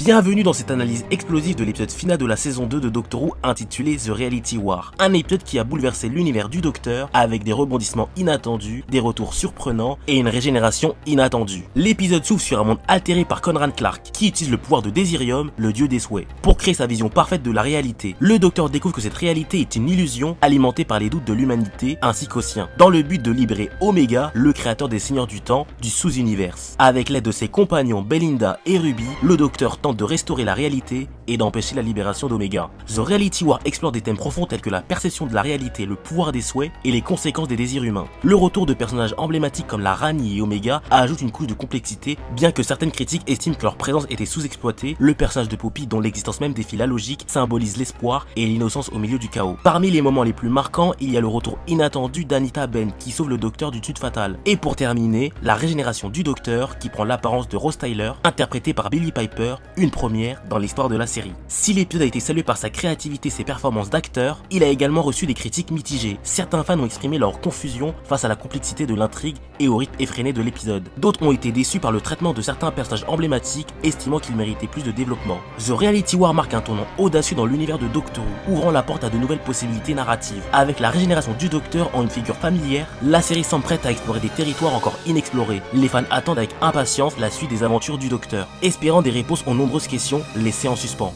Bienvenue dans cette analyse explosive de l'épisode final de la saison 2 de Doctor Who intitulé The Reality War. Un épisode qui a bouleversé l'univers du Docteur avec des rebondissements inattendus, des retours surprenants et une régénération inattendue. L'épisode s'ouvre sur un monde altéré par Conran Clark qui utilise le pouvoir de Desirium, le dieu des souhaits, pour créer sa vision parfaite de la réalité. Le Docteur découvre que cette réalité est une illusion alimentée par les doutes de l'humanité ainsi qu'aux siens, dans le but de libérer Omega, le créateur des Seigneurs du Temps, du sous-univers. Avec l'aide de ses compagnons Belinda et Ruby, le Docteur tente de restaurer la réalité et d'empêcher la libération d'Omega. The Reality War explore des thèmes profonds tels que la perception de la réalité, le pouvoir des souhaits et les conséquences des désirs humains. Le retour de personnages emblématiques comme la Rani et Omega ajoute une couche de complexité, bien que certaines critiques estiment que leur présence était sous-exploitée. Le personnage de Poppy, dont l'existence même défie la logique, symbolise l'espoir et l'innocence au milieu du chaos. Parmi les moments les plus marquants, il y a le retour inattendu d'Anita Ben qui sauve le Docteur d'une chute fatale. Et pour terminer, la régénération du Docteur qui prend l'apparence de Rose Tyler, interprétée par Billie Piper, une première dans l'histoire de la série. Si l'épisode a été salué par sa créativité et ses performances d'acteur, il a également reçu des critiques mitigées. Certains fans ont exprimé leur confusion face à la complexité de l'intrigue et au rythme effréné de l'épisode. D'autres ont été déçus par le traitement de certains personnages emblématiques, estimant qu'ils méritaient plus de développement. The Reality War marque un tournant audacieux dans l'univers de Doctor Who, ouvrant la porte à de nouvelles possibilités narratives. Avec la régénération du Docteur en une figure familière, la série semble prête à explorer des territoires encore inexplorés. Les fans attendent avec impatience la suite des aventures du Docteur, espérant des réponses aux nombreuses questions laissées en suspens.